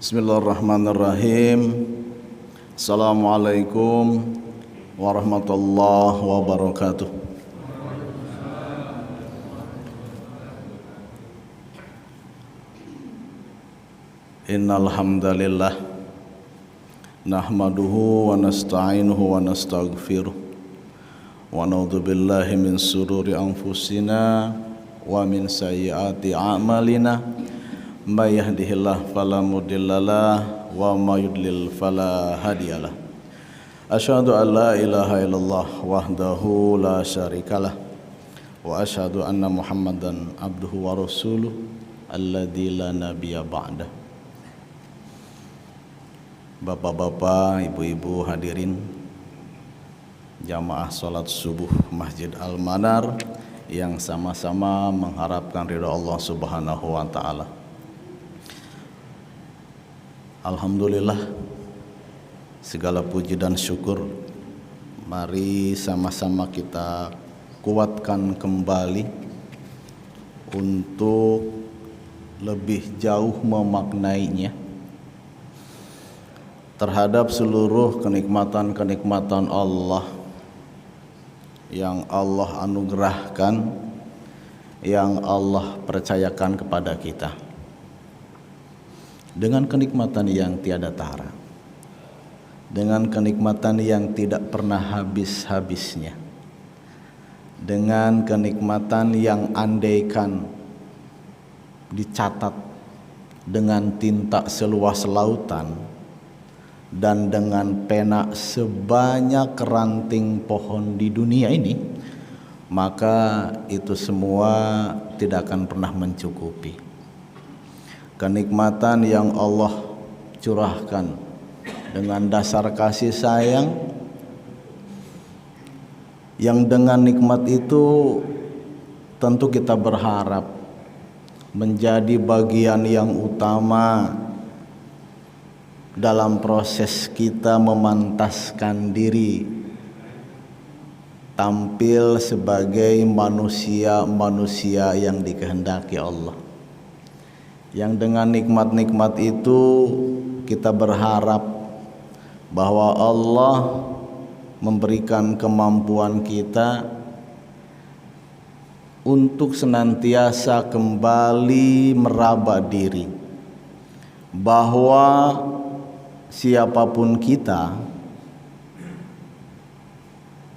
Bismillahirrahmanirrahim. Assalamualaikum warahmatullahi wabarakatuh. Innal hamdalillah nahmaduhu wa nasta'inuhu wa nastaghfiruh wa na'udzu billahi min sururi anfusina wa min sayyiati a'malina. May yahdihillahu fala mudhillalah wa may yudlil fala hadiyalah. Asyhadu an la ilaha illallah wahdahu la syarikalah wa asyhadu anna Muhammadan abduhu wa rasuluh alladzi la nabiyya ba'dah. Bapak-bapak, ibu-ibu hadirin jamaah salat subuh Masjid Al-Manar yang sama-sama mengharapkan ridha Allah Subhanahu wa taala. Alhamdulillah, segala puji dan syukur mari sama-sama kita kuatkan kembali untuk lebih jauh memaknainya terhadap seluruh kenikmatan-kenikmatan Allah yang Allah anugerahkan, yang Allah percayakan kepada kita, dengan kenikmatan yang tiada tara, dengan kenikmatan yang tidak pernah habis-habisnya, dengan kenikmatan yang andaikan dicatat dengan tinta seluas lautan dan dengan pena sebanyak ranting pohon di dunia ini, maka itu semua tidak akan pernah mencukupi. Kenikmatan yang Allah curahkan dengan dasar kasih sayang, yang dengan nikmat itu tentu kita berharap menjadi bagian yang utama dalam proses kita memantaskan diri tampil sebagai manusia-manusia yang dikehendaki Allah. Yang dengan nikmat-nikmat itu kita berharap bahwa Allah memberikan kemampuan kita untuk senantiasa kembali meraba diri bahwa siapapun kita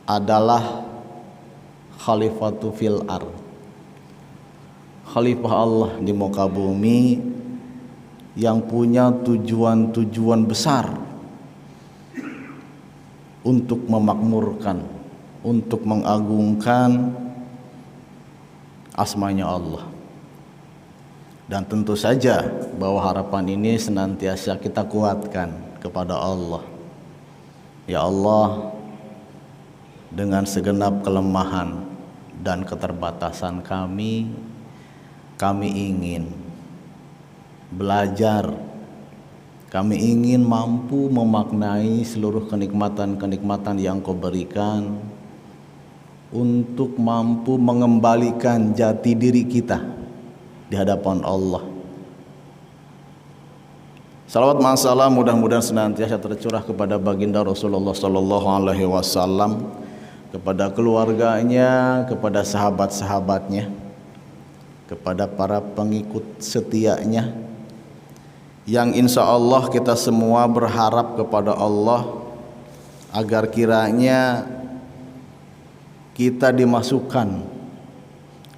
adalah khalifatu fil ardh, khalifah Allah di muka bumi yang punya tujuan-tujuan besar untuk memakmurkan, untuk mengagungkan asmanya Allah. Dan tentu saja bahwa harapan ini senantiasa kita kuatkan kepada Allah. Ya Allah, dengan segenap kelemahan dan keterbatasan kami ingin belajar, kami ingin mampu memaknai seluruh kenikmatan-kenikmatan yang Kau berikan, untuk mampu mengembalikan jati diri kita di hadapan Allah. Salawat ma'asalam mudah-mudahan senantiasa tercurah kepada baginda Rasulullah sallallahu alaihi wasallam, kepada keluarganya, kepada sahabat-sahabatnya, kepada para pengikut setianya, yang insya Allah kita semua berharap kepada Allah agar kiranya kita dimasukkan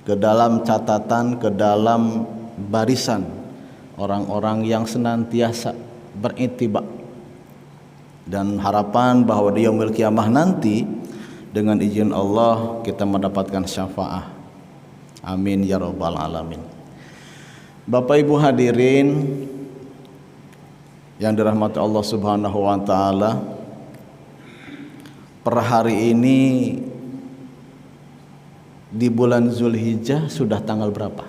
ke dalam catatan, ke dalam barisan orang-orang yang senantiasa berittiba, dan harapan bahwa di yaumil qiyamah nanti dengan izin Allah kita mendapatkan syafaat. Amin ya rabbal alamin. Bapak Ibu hadirin yang dirahmati Allah Subhanahu wa taala, per hari ini di bulan Zulhijjah sudah tanggal berapa?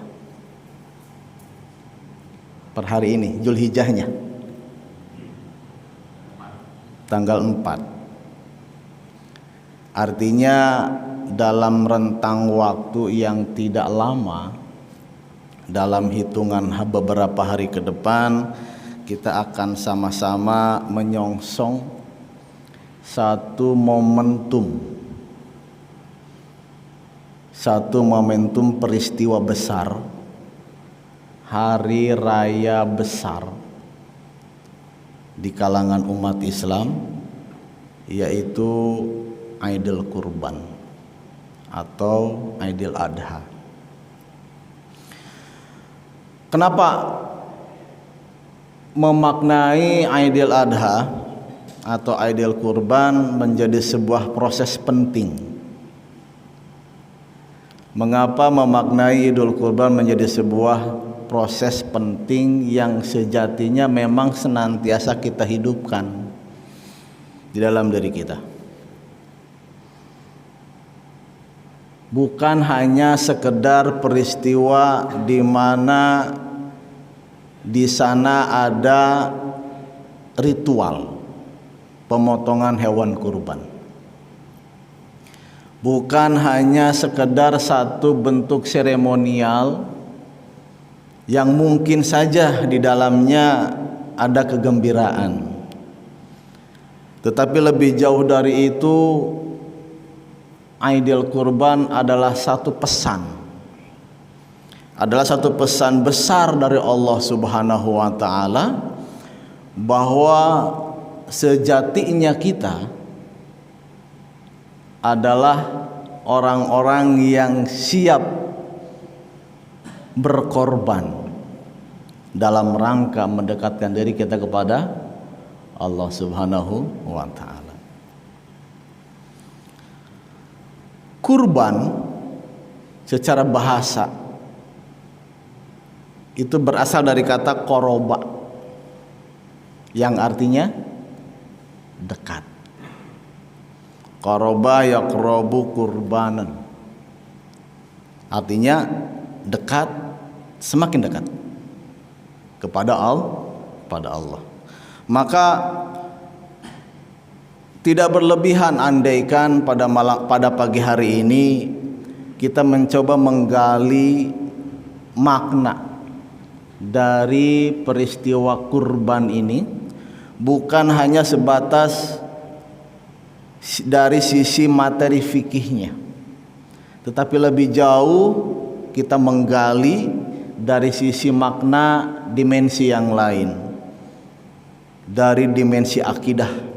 Per hari ini Zulhijjahnya tanggal 4. Artinya dalam rentang waktu yang tidak lama, dalam hitungan beberapa hari ke depan, kita akan sama-sama menyongsong satu momentum peristiwa besar, hari raya besar di kalangan umat Islam, yaitu Idul Kurban atau Idul Adha. Kenapa memaknai Idul Adha atau Idul Kurban menjadi sebuah proses penting? Mengapa memaknai Idul Kurban menjadi sebuah proses penting yang sejatinya memang senantiasa kita hidupkan di dalam diri kita? Bukan hanya sekedar peristiwa di mana di sana ada ritual pemotongan hewan kurban. Bukan hanya sekedar satu bentuk seremonial yang mungkin saja di dalamnya ada kegembiraan. Tetapi lebih jauh dari itu, Idul Kurban adalah satu pesan. Adalah satu pesan besar dari Allah Subhanahu wa taala bahwa sejatinya kita adalah orang-orang yang siap berkorban dalam rangka mendekatkan diri kita kepada Allah Subhanahu wa taala. Kurban secara bahasa itu berasal dari kata koroba yang artinya dekat. Koroba yaqrabu kurbanan, artinya dekat, semakin dekat kepada Allah. Maka tidak berlebihan andaikan pada pagi hari ini kita mencoba menggali makna dari peristiwa kurban ini, bukan hanya sebatas dari sisi materi fikihnya, tetapi lebih jauh kita menggali dari sisi makna dimensi yang lain, dari dimensi akidah.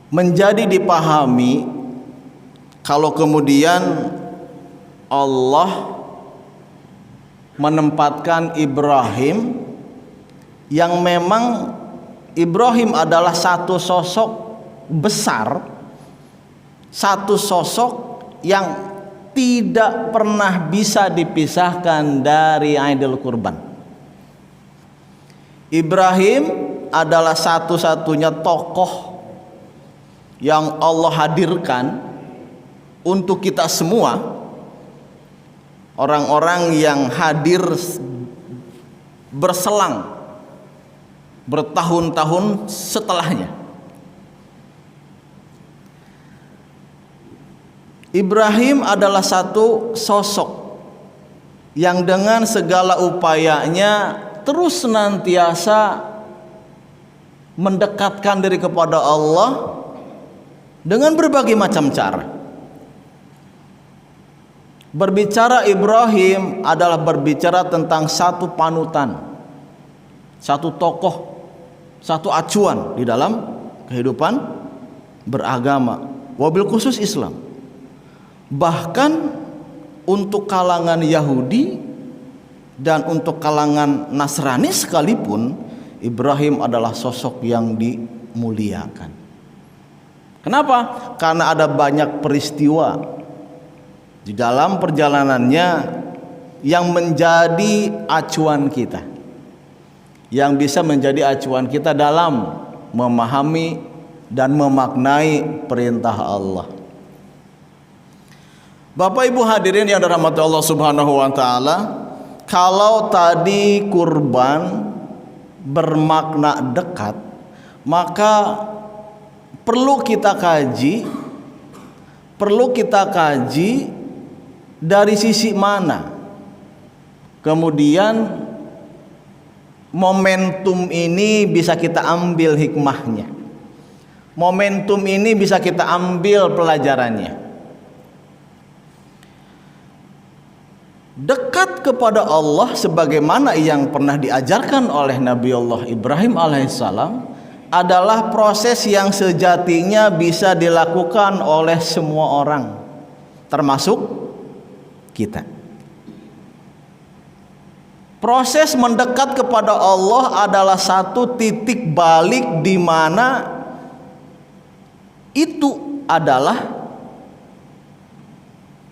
Menjadi dipahami kalau kemudian Allah menempatkan Ibrahim, yang memang Ibrahim adalah satu sosok besar, satu sosok yang tidak pernah bisa dipisahkan dari Idul Kurban. Ibrahim adalah satu-satunya tokoh yang Allah hadirkan untuk kita semua, orang-orang yang hadir berselang bertahun-tahun setelahnya. Ibrahim adalah satu sosok yang dengan segala upayanya terus senantiasa mendekatkan diri kepada Allah dengan berbagai macam cara. Berbicara Ibrahim adalah berbicara tentang satu panutan, satu tokoh, satu acuan di dalam kehidupan beragama, wabil khusus Islam. Bahkan untuk kalangan Yahudi dan untuk kalangan Nasrani sekalipun, Ibrahim adalah sosok yang dimuliakan. Kenapa? Karena ada banyak peristiwa di dalam perjalanannya yang menjadi acuan kita, yang bisa menjadi acuan kita dalam memahami dan memaknai perintah Allah. Bapak Ibu hadirin yang dirahmati Allah Subhanahu wa taala, kalau tadi kurban bermakna dekat, maka perlu kita kaji dari sisi mana kemudian momentum ini bisa kita ambil hikmahnya. Momentum ini bisa kita ambil pelajarannya. Dekat kepada Allah sebagaimana yang pernah diajarkan oleh Nabi Allah Ibrahim alaihissalam adalah proses yang sejatinya bisa dilakukan oleh semua orang, termasuk kita. Proses mendekat kepada Allah adalah satu titik balik di mana itu adalah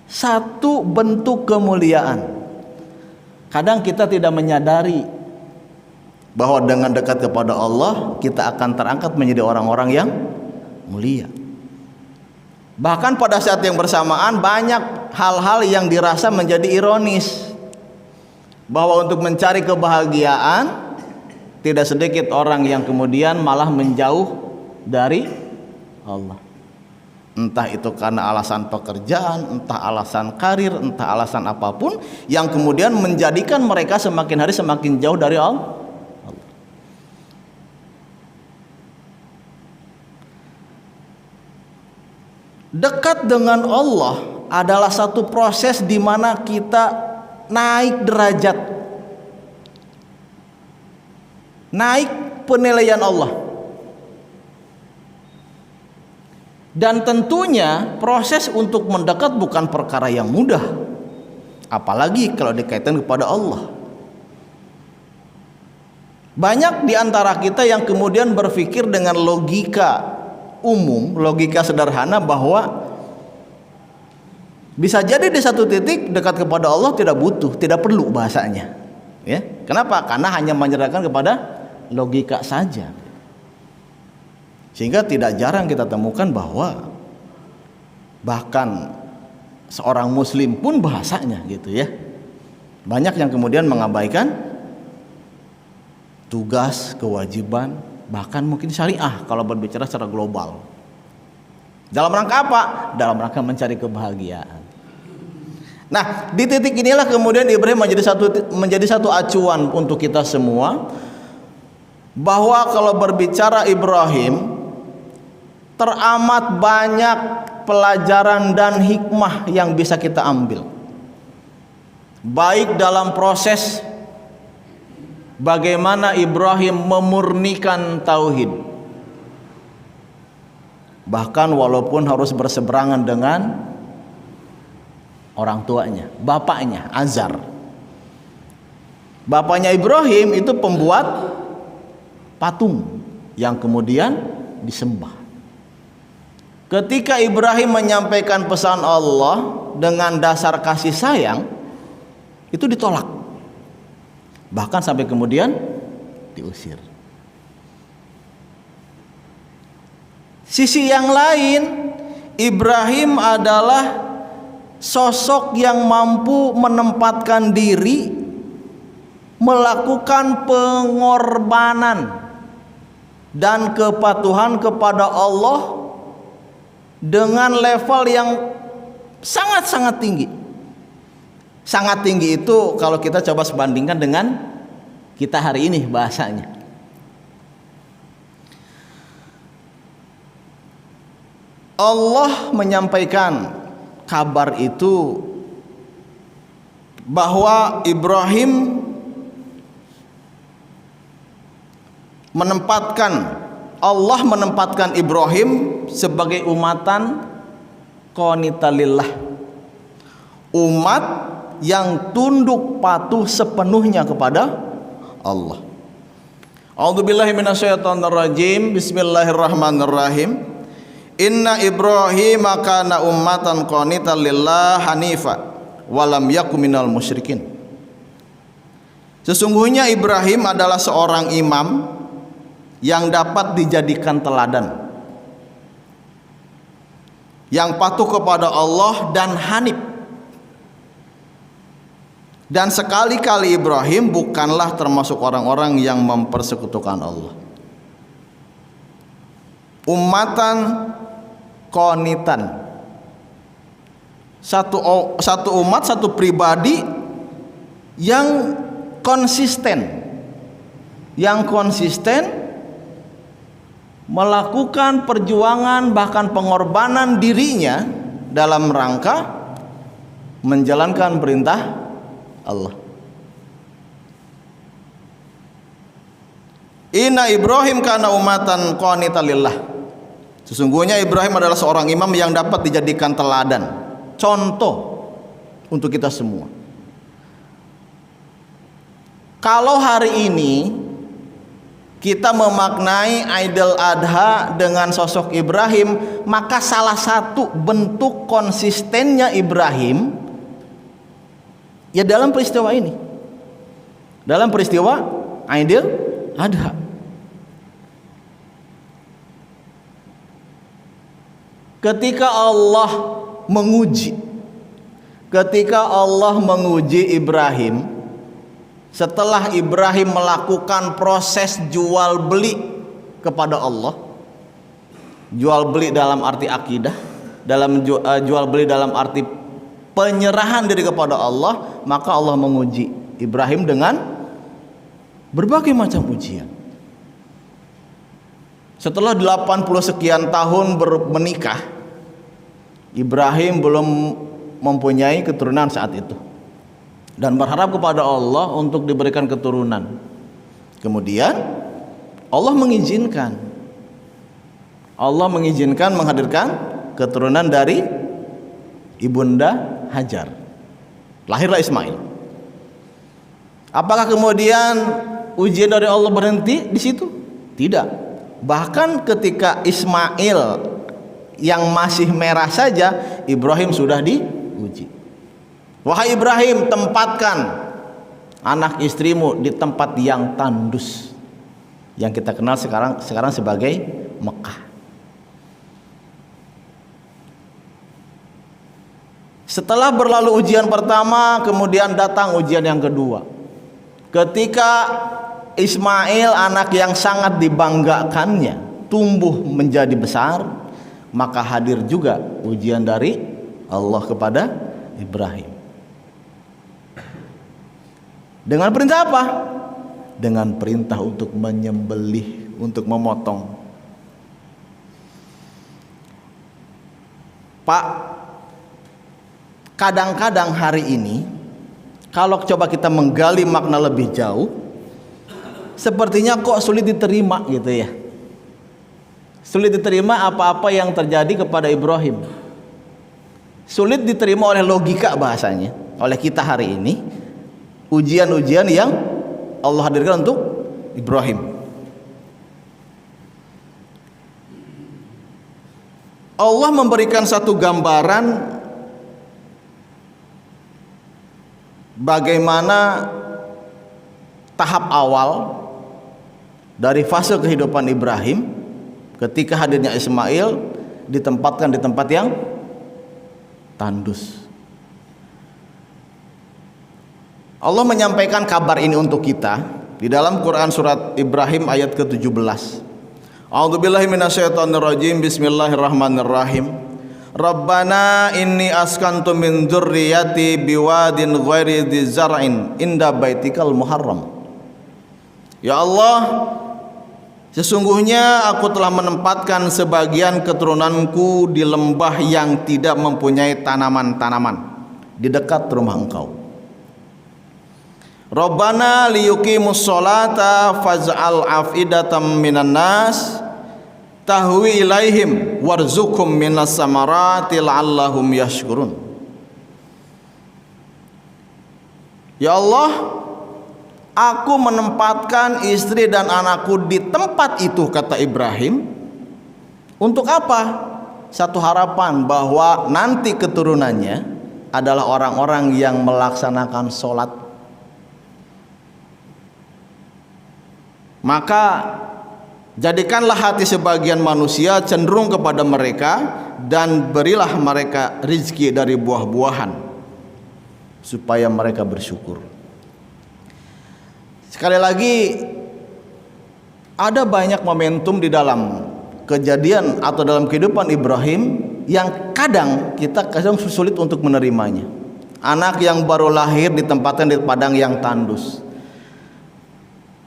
satu bentuk kemuliaan. Kadang kita tidak menyadari bahwa dengan dekat kepada Allah kita akan terangkat menjadi orang-orang yang mulia. Bahkan pada saat yang bersamaan banyak hal-hal yang dirasa menjadi ironis, bahwa untuk mencari kebahagiaan tidak sedikit orang yang kemudian malah menjauh dari Allah. Entah itu karena alasan pekerjaan, entah alasan karir, entah alasan apapun yang kemudian menjadikan mereka semakin hari semakin jauh dari Allah. Dekat dengan Allah adalah satu proses di mana kita naik derajat, naik penilaian Allah. Dan tentunya proses untuk mendekat bukan perkara yang mudah, apalagi kalau dikaitkan kepada Allah. Banyak di antara kita yang kemudian berpikir dengan logika umum, logika sederhana, bahwa bisa jadi di satu titik dekat kepada Allah tidak butuh, tidak perlu bahasanya. Ya, kenapa? Karena hanya menyerahkan kepada logika saja. Sehingga tidak jarang kita temukan bahwa bahkan seorang muslim pun bahasanya gitu ya, banyak yang kemudian mengabaikan tugas, kewajiban, bahkan mungkin syariah kalau berbicara secara global. Dalam rangka apa? Dalam rangka mencari kebahagiaan. Nah, di titik inilah kemudian Ibrahim menjadi satu acuan untuk kita semua, bahwa kalau berbicara Ibrahim teramat banyak pelajaran dan hikmah yang bisa kita ambil, baik dalam proses bagaimana Ibrahim memurnikan tauhid, bahkan walaupun harus berseberangan dengan orang tuanya, bapaknya Azar. Bapaknya Ibrahim itu pembuat patung yang kemudian disembah. Ketika Ibrahim menyampaikan pesan Allah dengan dasar kasih sayang, itu ditolak, bahkan sampai kemudian diusir. Sisi yang lain, Ibrahim adalah sosok yang mampu menempatkan diri, melakukan pengorbanan dan kepatuhan kepada Allah dengan level yang sangat-sangat tinggi. Sangat tinggi itu kalau kita coba bandingkan dengan kita hari ini bahasanya. Allah menyampaikan kabar itu bahwa Allah menempatkan Ibrahim sebagai umatan qanitalillah, umat yang tunduk patuh sepenuhnya kepada Allah. A'udzubillahi minasyaitonirrajim. Bismillahirrahmanirrahim. Inna Ibrahim kana ummatan qanitalillah hanifa walam yakum minal musyrikin. Sesungguhnya Ibrahim adalah seorang imam yang dapat dijadikan teladan, yang patuh kepada Allah dan hanif. Dan sekali-kali Ibrahim bukanlah termasuk orang-orang yang mempersekutukan Allah. Ummatan qanitan, satu umat, satu pribadi yang konsisten yang konsisten melakukan perjuangan bahkan pengorbanan dirinya dalam rangka menjalankan perintah Allah. Inna Ibrahim kana umatan qanitan lillah. Sesungguhnya Ibrahim adalah seorang imam yang dapat dijadikan teladan, contoh untuk kita semua. Kalau hari ini kita memaknai Idul Adha dengan sosok Ibrahim, maka salah satu bentuk konsistennya Ibrahim ya dalam peristiwa ini, dalam peristiwa Idul Adha. Ketika Allah menguji Ibrahim, setelah Ibrahim melakukan proses jual beli kepada Allah, jual beli dalam arti akidah, dalam jual beli dalam arti penyerahan diri kepada Allah, maka Allah menguji Ibrahim dengan berbagai macam ujian. Setelah 80 sekian tahun menikah, Ibrahim belum mempunyai keturunan saat itu dan berharap kepada Allah untuk diberikan keturunan. Kemudian Allah mengizinkan menghadirkan keturunan dari ibunda Hajar. Lahirlah Ismail. Apakah kemudian ujian dari Allah berhenti di situ? Tidak. Bahkan ketika Ismail yang masih merah saja, Ibrahim sudah diuji. Wahai Ibrahim, tempatkan anak istrimu di tempat yang tandus, yang kita kenal sekarang sebagai Mekah. Setelah berlalu ujian pertama, kemudian datang ujian yang kedua. Ketika Ismail, anak yang sangat dibanggakannya, tumbuh menjadi besar, maka hadir juga ujian dari Allah kepada Ibrahim. Dengan perintah apa? Dengan perintah untuk menyembelih, untuk memotong. Pak, kadang-kadang hari ini kalau coba kita menggali makna lebih jauh, sepertinya kok sulit diterima gitu ya. Sulit diterima apa-apa yang terjadi kepada Ibrahim. Sulit diterima oleh logika bahasanya, oleh kita hari ini. Ujian-ujian yang Allah hadirkan untuk Ibrahim. Allah memberikan satu gambaran bagaimana tahap awal dari fase kehidupan Ibrahim ketika hadirnya Ismail, ditempatkan di tempat yang tandus. Allah menyampaikan kabar ini untuk kita di dalam Quran surat Ibrahim ayat ke-17. A'udzubillahi minasyaitonirrajim. Bismillahirrahmanirrahim. Rabbana inni askantu min dzurriyyati biwadin ghairi dzi zar'in inda baitikal muharram. Ya Allah, sesungguhnya aku telah menempatkan sebagian keturunanku di lembah yang tidak mempunyai tanaman-tanaman di dekat rumah Engkau. Rabbana liyuqimus sholata faj'al afidatam minan nas tahwi ilaihim warzuqhum minas samarati la'allahum yashkurun. Ya Allah, aku menempatkan istri dan anakku di tempat itu, kata Ibrahim. Untuk apa? Satu harapan bahwa nanti keturunannya adalah orang-orang yang melaksanakan sholat. Maka jadikanlah hati sebagian manusia cenderung kepada mereka dan berilah mereka rizki dari buah-buahan supaya mereka bersyukur. Sekali lagi, ada banyak momentum di dalam kejadian atau dalam kehidupan Ibrahim yang kadang sulit untuk menerimanya. Anak yang baru lahir ditempatkan di padang yang tandus.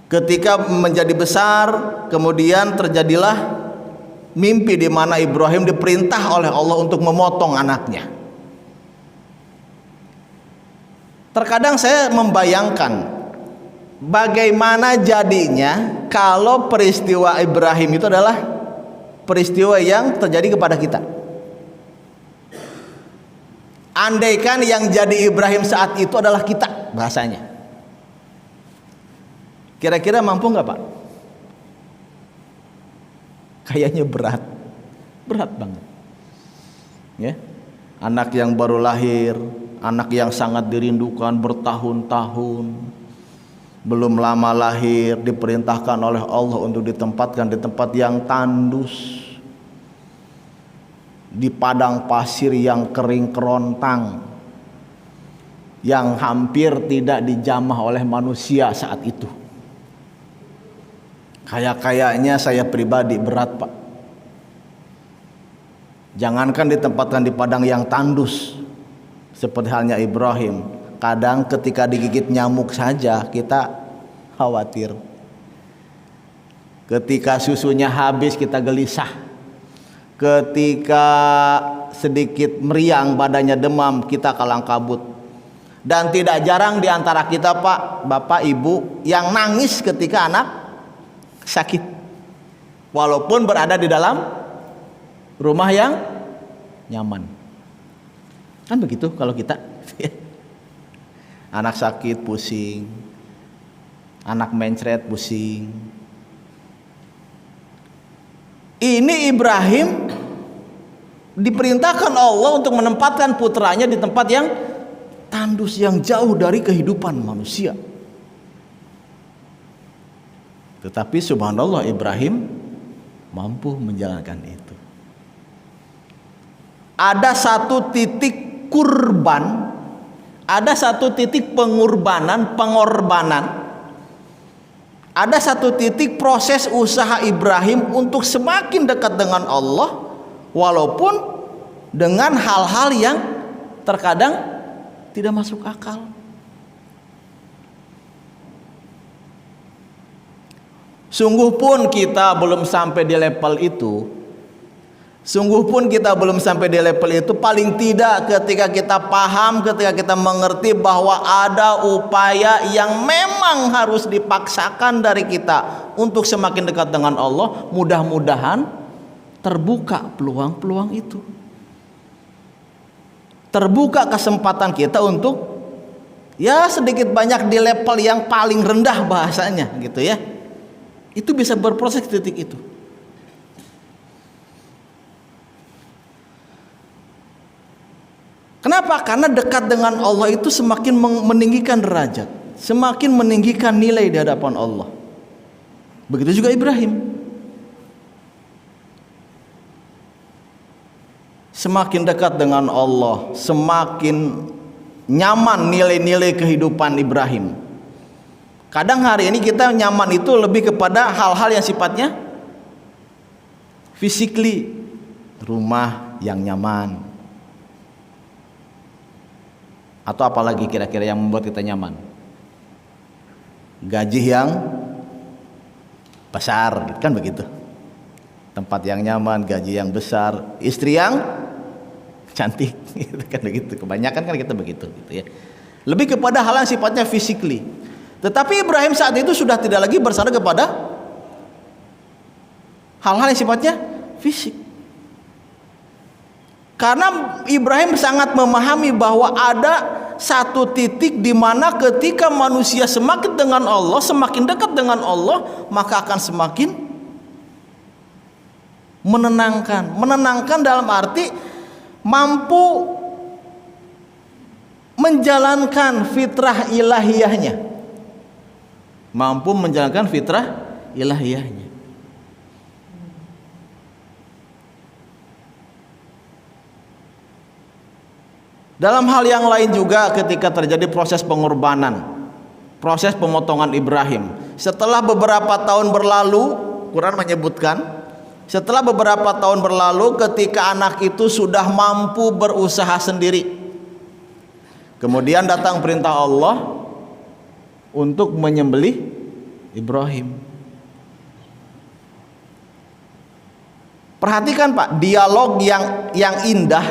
Ketika menjadi besar, kemudian terjadilah mimpi di mana Ibrahim diperintah oleh Allah untuk memotong anaknya. Terkadang saya membayangkan bagaimana jadinya kalau peristiwa Ibrahim itu adalah peristiwa yang terjadi kepada kita. Andaikan yang jadi Ibrahim saat itu adalah kita, bahasanya. Kira-kira mampu nggak Pak? Kayaknya berat banget. Ya, anak yang baru lahir, anak yang sangat dirindukan bertahun-tahun, belum lama lahir, diperintahkan oleh Allah untuk ditempatkan di tempat yang tandus, di padang pasir yang kering kerontang, yang hampir tidak dijamah oleh manusia saat itu. Kayaknya saya pribadi berat Pak. Jangankan ditempatkan di padang yang tandus seperti halnya Ibrahim, kadang ketika digigit nyamuk saja kita khawatir. Ketika susunya habis kita gelisah. Ketika sedikit meriang badannya demam kita kalang kabut. Dan tidak jarang di antara kita Pak, Bapak, Ibu yang nangis ketika anak sakit, walaupun berada di dalam rumah yang nyaman. Kan begitu kalau kita anak sakit pusing, anak mencret pusing. Ini Ibrahim diperintahkan Allah untuk menempatkan putranya di tempat yang tandus, yang jauh dari kehidupan manusia. Tetapi subhanallah Ibrahim mampu menjalankan itu. Ada satu titik kurban, ada satu titik pengorbanan, ada satu titik proses usaha Ibrahim untuk semakin dekat dengan Allah, walaupun dengan hal-hal yang terkadang tidak masuk akal. Sungguh pun kita belum sampai di level itu. Paling tidak ketika kita paham, ketika kita mengerti bahwa ada upaya yang memang harus dipaksakan dari kita untuk semakin dekat dengan Allah, mudah-mudahan terbuka peluang-peluang itu. Terbuka kesempatan kita untuk ya sedikit banyak di level yang paling rendah bahasanya gitu ya. Itu bisa berproses di titik itu. Kenapa? Karena dekat dengan Allah itu semakin meninggikan derajat, semakin meninggikan nilai di hadapan Allah. Begitu juga Ibrahim. Semakin dekat dengan Allah, semakin nyaman nilai-nilai kehidupan Ibrahim. Kadang hari ini kita nyaman itu lebih kepada hal-hal yang sifatnya physically, rumah yang nyaman, atau apalagi kira-kira yang membuat kita nyaman, gaji yang besar, kan begitu, tempat yang nyaman, gaji yang besar, istri yang cantik, kan begitu. Kebanyakan kan kita begitu, gitu ya. Lebih kepada hal yang sifatnya physically. Tetapi Ibrahim saat itu sudah tidak lagi bersandar kepada hal-hal yang sifatnya fisik. Karena Ibrahim sangat memahami bahwa ada satu titik di mana ketika manusia semakin dengan Allah, semakin dekat dengan Allah, maka akan semakin menenangkan. Menenangkan dalam arti mampu menjalankan fitrah ilahiyahnya. Mampu menjalankan fitrah ilahiyahnya. Dalam hal yang lain juga ketika terjadi proses pengorbanan, proses pemotongan Ibrahim, setelah beberapa tahun berlalu, Quran menyebutkan, setelah beberapa tahun berlalu ketika anak itu sudah mampu berusaha sendiri, kemudian datang perintah Allah untuk menyembelih Ibrahim. Perhatikan Pak, dialog yang indah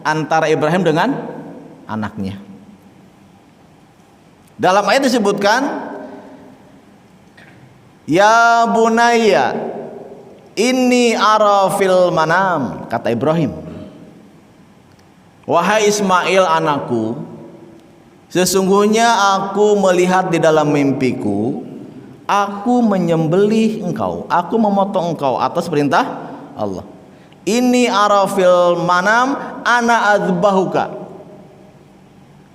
antara Ibrahim dengan anaknya. Dalam ayat disebutkan, ya bunayya inni ara fil manam, kata Ibrahim, wahai Ismail anakku, sesungguhnya aku melihat di dalam mimpiku, aku menyembelih engkau, aku memotong engkau atas perintah Allah. Ini arafil manam ana adzbahuka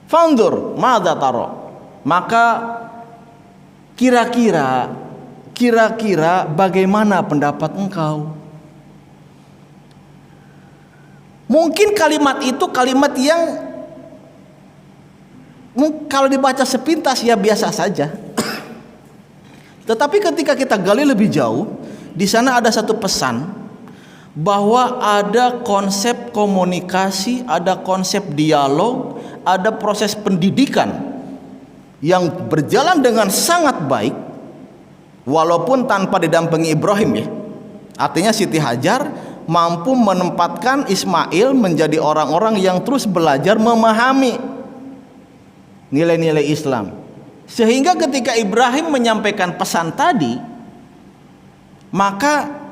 fanzur madza tara. Maka kira-kira bagaimana pendapat engkau? Mungkin kalimat itu kalimat yang kalau dibaca sepintas ya biasa saja. Tetapi ketika kita gali lebih jauh, di sana ada satu pesan bahwa ada konsep komunikasi, ada konsep dialog, ada proses pendidikan yang berjalan dengan sangat baik walaupun tanpa didampingi Ibrahim ya. Artinya Siti Hajar mampu menempatkan Ismail menjadi orang-orang yang terus belajar memahami nilai-nilai Islam, sehingga ketika Ibrahim menyampaikan pesan tadi, maka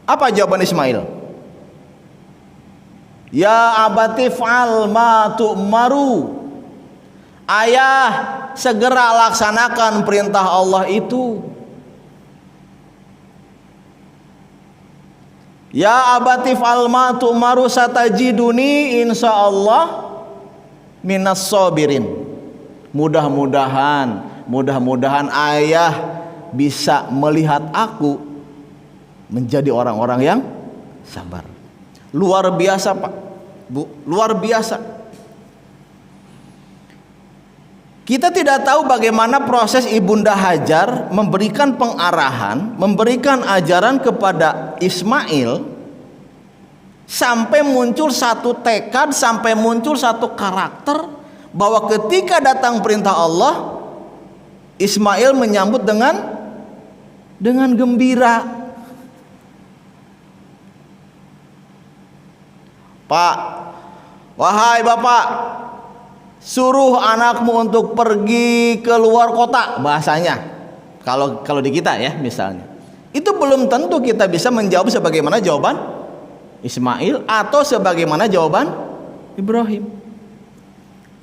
apa jawaban Ismail? Ya abati fa'al ma tu'maru. Ayah, segera laksanakan perintah Allah itu. Ya abati fa'al ma tu'maru satajiduni insyaallah minas sabirin. Mudah-mudahan ayah bisa melihat aku menjadi orang-orang yang sabar. Luar biasa Pak, Bu, luar biasa. Kita tidak tahu bagaimana proses Ibunda Hajar memberikan pengarahan, memberikan ajaran kepada Ismail sampai muncul satu tekad, sampai muncul satu karakter bahwa ketika datang perintah Allah, Ismail menyambut dengan gembira. Pak, wahai bapak, suruh anakmu untuk pergi ke luar kota, bahasanya. Kalau di kita ya misalnya, itu belum tentu kita bisa menjawab sebagaimana jawaban Ismail atau sebagaimana jawaban Ibrahim.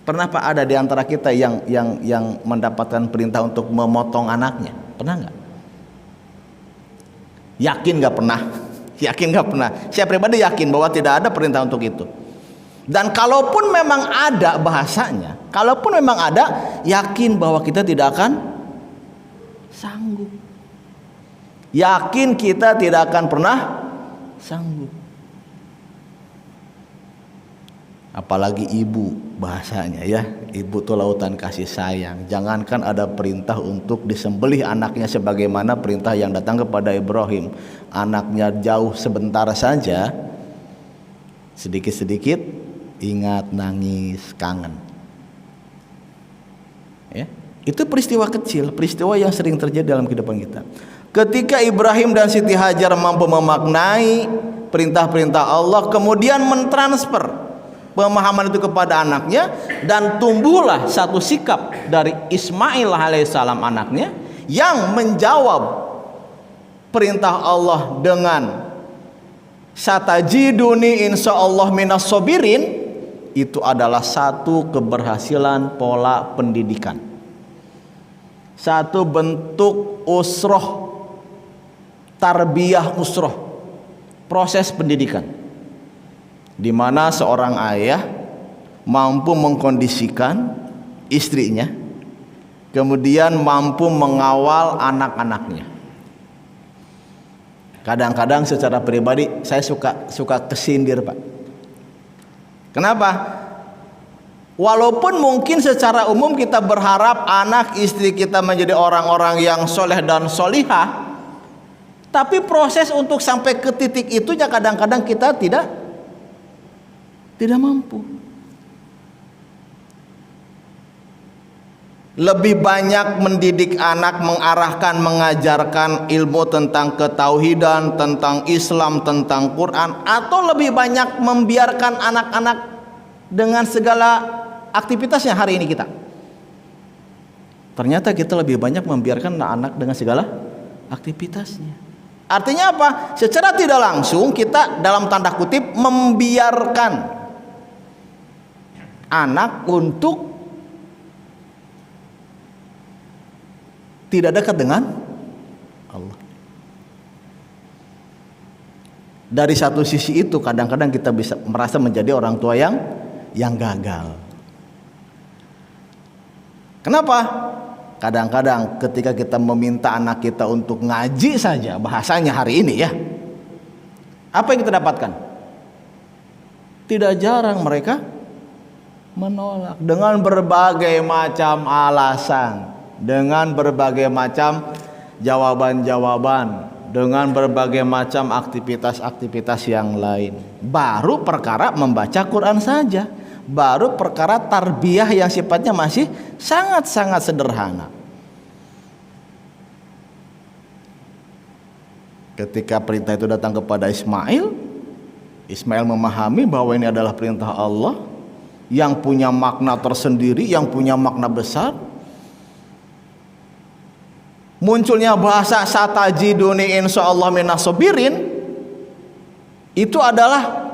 Pernah Pak ada di antara kita yang mendapatkan perintah untuk memotong anaknya? Pernah nggak? Yakin nggak pernah? Yakin nggak pernah? Saya pribadi yakin bahwa tidak ada perintah untuk itu. Dan kalaupun memang ada bahasanya, kalaupun memang ada, yakin bahwa kita tidak akan sanggup. Yakin kita tidak akan pernah sanggup. Apalagi ibu bahasanya ya, ibu itu lautan kasih sayang. Jangankan ada perintah untuk disembelih anaknya sebagaimana perintah yang datang kepada Ibrahim. Anaknya jauh sebentar saja, sedikit-sedikit ingat, nangis, kangen. Ya, itu peristiwa kecil, peristiwa yang sering terjadi dalam kehidupan kita. Ketika Ibrahim dan Siti Hajar mampu memaknai perintah-perintah Allah, kemudian mentransfer pemahaman itu kepada anaknya, dan tumbuhlah satu sikap dari Ismail alaihissalam anaknya yang menjawab perintah Allah dengan satajiduni insyaallah minas sabirin. Itu adalah satu keberhasilan pola pendidikan, satu bentuk usroh, tarbiyah usroh, proses pendidikan, di mana seorang ayah mampu mengkondisikan istrinya, kemudian mampu mengawal anak-anaknya. Kadang-kadang secara pribadi saya suka kesindir Pak. Kenapa? Walaupun mungkin secara umum kita berharap anak istri kita menjadi orang-orang yang soleh dan solihah, tapi proses untuk sampai ke titik itu ya kadang-kadang kita tidak mampu. lebih banyak mendidik anak, mengarahkan, mengajarkan ilmu tentang ketauhidan, tentang Islam, tentang Quran, atau lebih banyak membiarkan anak-anak dengan segala aktivitasnya hari ini kita? Ternyata kita lebih banyak membiarkan anak-anak dengan segala aktivitasnya. Artinya apa? Secara tidak langsung kita dalam tanda kutip membiarkan anak untuk tidak dekat dengan Allah. Dari satu sisi itu kadang-kadang kita bisa merasa menjadi orang tua yang gagal. Kenapa? Kadang-kadang ketika kita meminta anak kita untuk ngaji saja, bahasanya hari ini ya, apa yang kita dapatkan? Tidak jarang mereka menolak dengan berbagai macam alasan, dengan berbagai macam jawaban-jawaban, dengan berbagai macam aktivitas-aktivitas yang lain. Baru perkara membaca Quran saja, baru perkara tarbiyah yang sifatnya masih sangat-sangat sederhana. Ketika perintah itu datang kepada Ismail, Ismail memahami bahwa ini adalah perintah Allah yang punya makna tersendiri, yang punya makna besar. Munculnya bahasa satajiduni insyaallah minas sabirin, itu adalah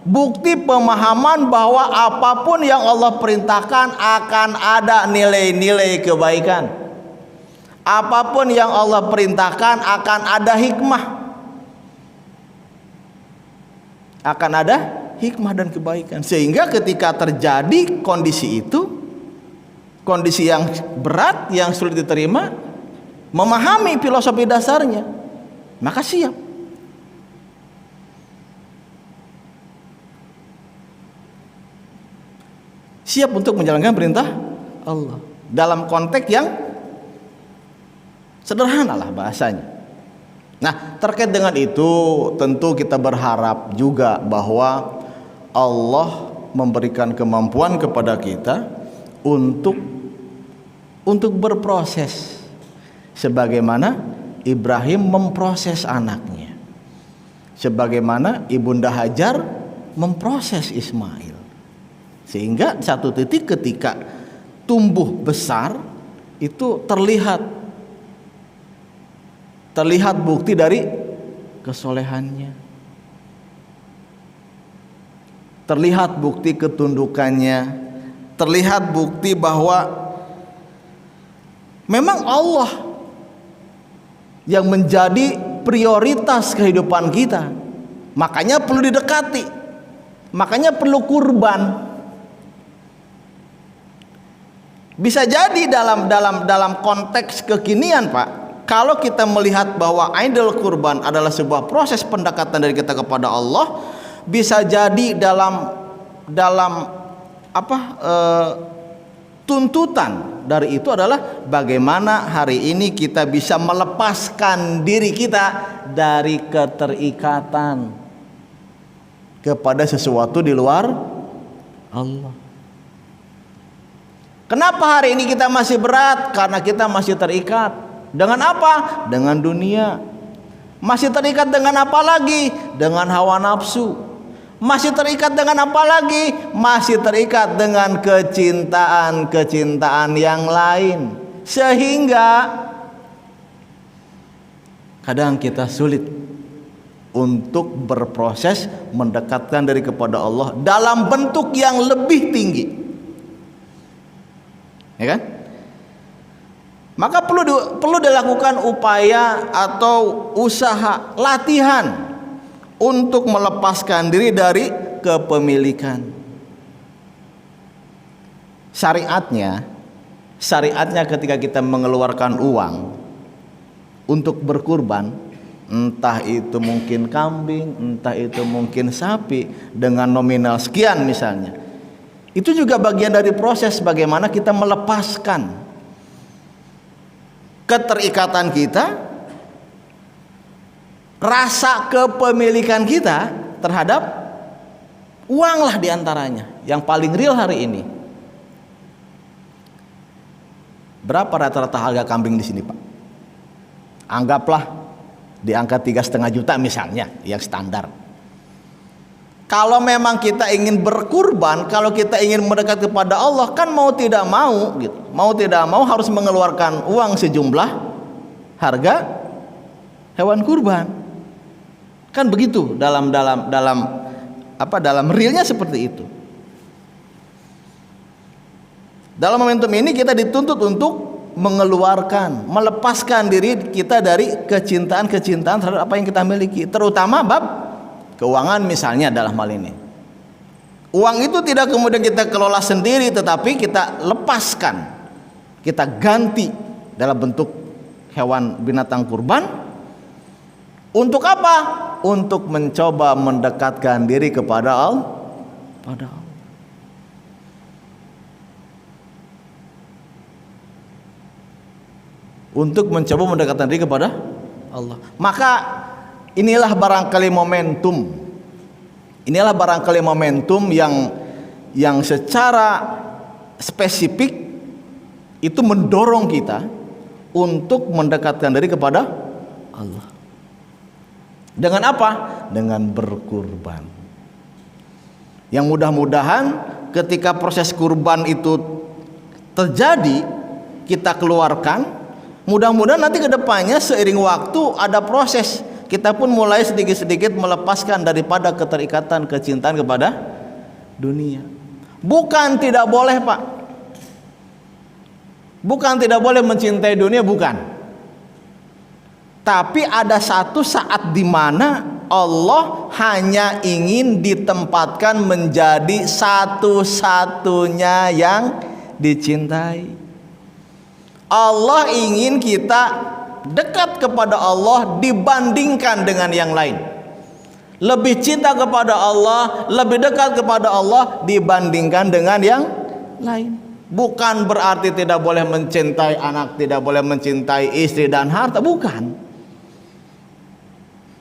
bukti pemahaman bahwa apapun yang Allah perintahkan akan ada nilai-nilai kebaikan. Apapun yang Allah perintahkan akan ada hikmah. Akan ada hikmah dan kebaikan. Sehingga ketika terjadi kondisi itu, kondisi yang berat, yang sulit diterima, memahami filosofi dasarnya, maka siap. Siap untuk menjalankan perintah Allah dalam konteks yang sederhana lah bahasanya. Nah, terkait dengan itu tentu kita berharap juga bahwa Allah memberikan kemampuan kepada kita untuk berproses sebagaimana Ibrahim memproses anaknya, sebagaimana Ibunda Hajar memproses Ismail, sehingga satu titik ketika tumbuh besar itu terlihat bukti dari kesolehannya, terlihat bukti ketundukannya, terlihat bukti bahwa memang Allah yang menjadi prioritas kehidupan kita. Makanya perlu didekati, makanya perlu kurban. Bisa jadi dalam konteks kekinian, Pak, kalau kita melihat bahwa idul kurban adalah sebuah proses pendekatan dari kita kepada Allah, bisa jadi dalam tuntutan dari itu adalah bagaimana hari ini kita bisa melepaskan diri kita dari keterikatan kepada sesuatu di luar Allah. Kenapa hari ini kita masih berat? Karena kita masih terikat dengan apa? Dengan dunia. Masih terikat dengan apa lagi? Dengan hawa nafsu. Masih terikat dengan apa lagi? Masih terikat dengan kecintaan yang lain. Sehingga kadang kita sulit untuk berproses mendekatkan diri kepada Allah dalam bentuk yang lebih tinggi. Ya kan? Maka perlu dilakukan upaya atau usaha latihan untuk melepaskan diri dari kepemilikan. Syariatnya ketika kita mengeluarkan uang untuk berkurban, entah itu mungkin kambing, entah itu mungkin sapi dengan nominal sekian misalnya, itu juga bagian dari proses bagaimana kita melepaskan keterikatan kita, rasa kepemilikan kita terhadap uang lah diantaranya yang paling real hari ini. Berapa rata-rata harga kambing di sini, Pak? Anggaplah di angka 3,5 juta misalnya, yang standar. Kalau memang kita ingin berkurban, kalau kita ingin mendekat kepada Allah, kan mau tidak mau gitu. Mau tidak mau harus mengeluarkan uang sejumlah harga hewan kurban. Kan begitu dalam realnya seperti itu. Dalam momentum ini kita dituntut untuk mengeluarkan, melepaskan diri kita dari kecintaan terhadap apa yang kita miliki, terutama bab keuangan misalnya dalam hal ini. Uang itu tidak kemudian kita kelola sendiri, tetapi kita lepaskan, kita ganti dalam bentuk hewan binatang kurban. Untuk apa? Untuk mencoba mendekatkan diri kepada Allah. Untuk mencoba mendekatkan diri kepada Allah. Maka inilah barangkali momentum yang secara spesifik itu mendorong kita untuk mendekatkan diri kepada Allah. Dengan apa? Dengan berkurban. Yang mudah-mudahan ketika proses kurban itu terjadi, kita keluarkan. Mudah-mudahan nanti ke depannya seiring waktu ada proses, kita pun mulai sedikit-sedikit melepaskan daripada keterikatan kecintaan kepada dunia. Bukan tidak boleh, Pak. Bukan tidak boleh mencintai dunia, bukan. Tapi ada satu saat di mana Allah hanya ingin ditempatkan menjadi satu-satunya yang dicintai. Allah ingin kita dekat kepada Allah dibandingkan dengan yang lain. Lebih cinta kepada Allah, lebih dekat kepada Allah dibandingkan dengan yang lain. Bukan berarti tidak boleh mencintai anak, tidak boleh mencintai istri dan harta, bukan.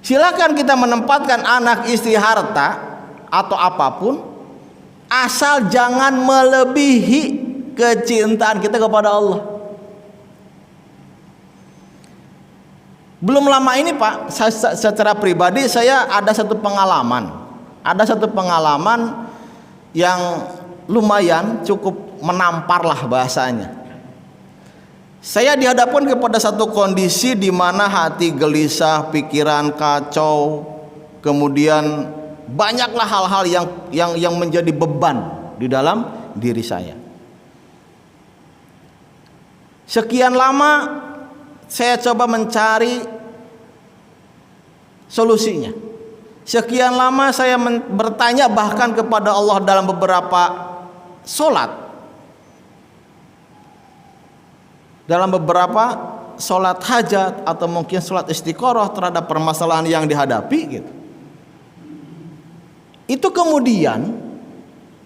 Silakan kita menempatkan anak, istri, harta atau apapun, asal jangan melebihi kecintaan kita kepada Allah. Belum lama ini, Pak, secara pribadi saya ada satu pengalaman yang lumayan cukup menampar lah bahasanya. Saya dihadapkan kepada satu kondisi di mana hati gelisah, pikiran kacau, kemudian banyaklah hal-hal yang menjadi beban di dalam diri saya. Sekian lama saya coba mencari solusinya. Sekian lama saya bertanya bahkan kepada Allah dalam beberapa solat. Dalam beberapa solat hajat atau mungkin solat istiqoroh terhadap permasalahan yang dihadapi gitu. Itu kemudian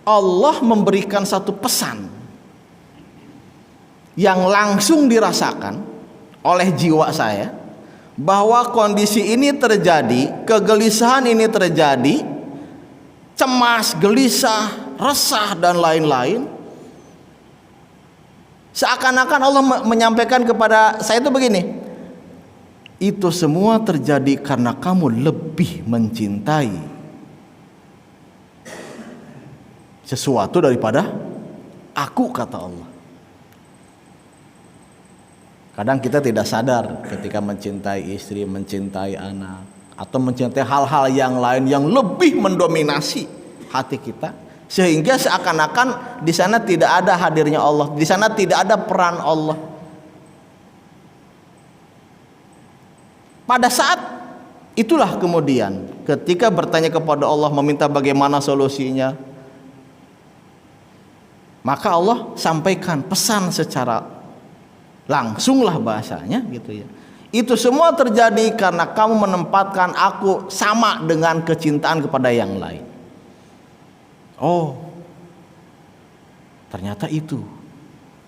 Allah memberikan satu pesan yang langsung dirasakan oleh jiwa saya, bahwa kondisi ini terjadi, kegelisahan ini terjadi, cemas, gelisah, resah dan lain-lain. Seakan-akan Allah menyampaikan kepada saya itu begini, itu semua terjadi karena kamu lebih mencintai sesuatu daripada aku, kata Allah. Kadang kita tidak sadar ketika mencintai istri, mencintai anak, atau mencintai hal-hal yang lain yang lebih mendominasi hati kita, sehingga seakan-akan di sana tidak ada hadirnya Allah, di sana tidak ada peran Allah. Pada saat itulah kemudian ketika bertanya kepada Allah, meminta bagaimana solusinya, maka Allah sampaikan pesan secara langsunglah bahasanya gitu ya. Itu semua terjadi karena kamu menempatkan aku sama dengan kecintaan kepada yang lain. Oh, ternyata itu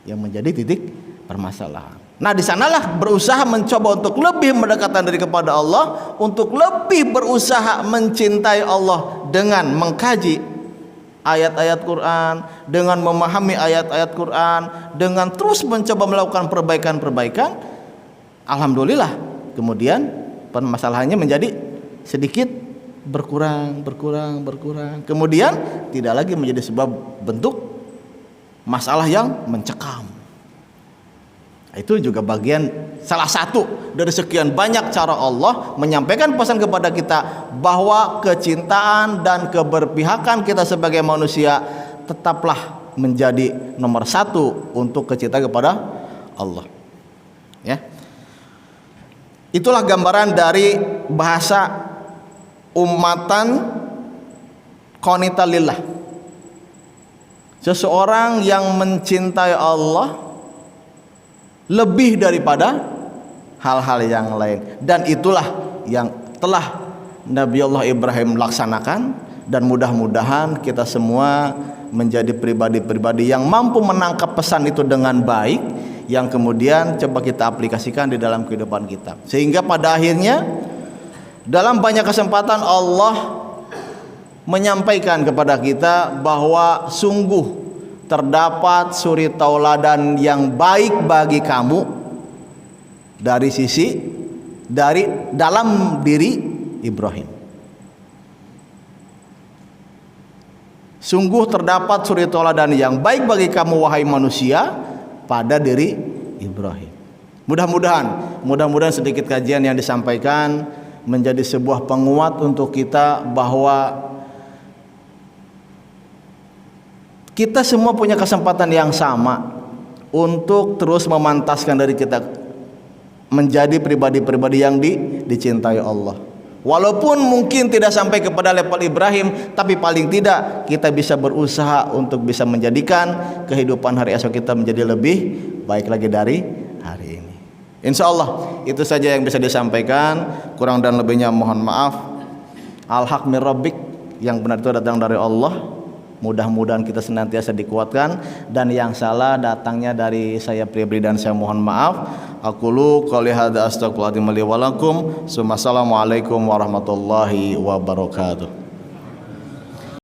yang menjadi titik permasalahan. Nah, di sanalah berusaha mencoba untuk lebih mendekatkan diri kepada Allah, untuk lebih berusaha mencintai Allah dengan mengkaji ayat-ayat Quran, dengan memahami ayat-ayat Quran, dengan terus mencoba melakukan perbaikan-perbaikan, alhamdulillah kemudian permasalahannya menjadi sedikit berkurang. Kemudian tidak lagi menjadi sebab bentuk masalah yang mencekam. Itu juga bagian salah satu dari sekian banyak cara Allah menyampaikan pesan kepada kita bahwa kecintaan dan keberpihakan kita sebagai manusia tetaplah menjadi nomor satu untuk kecintaan kepada Allah. Ya, itulah gambaran dari bahasa ummatan qanita lillah. Seseorang yang mencintai Allah lebih daripada hal-hal yang lain, dan itulah yang telah Nabi Allah Ibrahim laksanakan, dan mudah-mudahan kita semua menjadi pribadi-pribadi yang mampu menangkap pesan itu dengan baik, yang kemudian coba kita aplikasikan di dalam kehidupan kita, sehingga pada akhirnya dalam banyak kesempatan Allah menyampaikan kepada kita bahwa sungguh terdapat suri tauladan yang baik bagi kamu dari dalam diri Ibrahim. Sungguh terdapat suri tauladan yang baik bagi kamu wahai manusia pada diri Ibrahim. Mudah-mudahan sedikit kajian yang disampaikan menjadi sebuah penguat untuk kita bahwa kita semua punya kesempatan yang sama untuk terus memantaskan diri kita menjadi pribadi-pribadi yang dicintai Allah. Walaupun mungkin tidak sampai kepada level Ibrahim, tapi paling tidak kita bisa berusaha untuk bisa menjadikan kehidupan hari esok kita menjadi lebih baik lagi dari hari ini. Insya Allah itu saja yang bisa disampaikan. Kurang dan lebihnya mohon maaf. Al-haq min rabbik, yang benar itu datang dari Allah. Mudah-mudahan kita senantiasa dikuatkan, dan yang salah datangnya dari saya pribadi dan saya mohon maaf. Aqulu qouli hadza astaghfirullahaladzim li wa lakum. Assalamualaikum warahmatullahi wabarakatuh.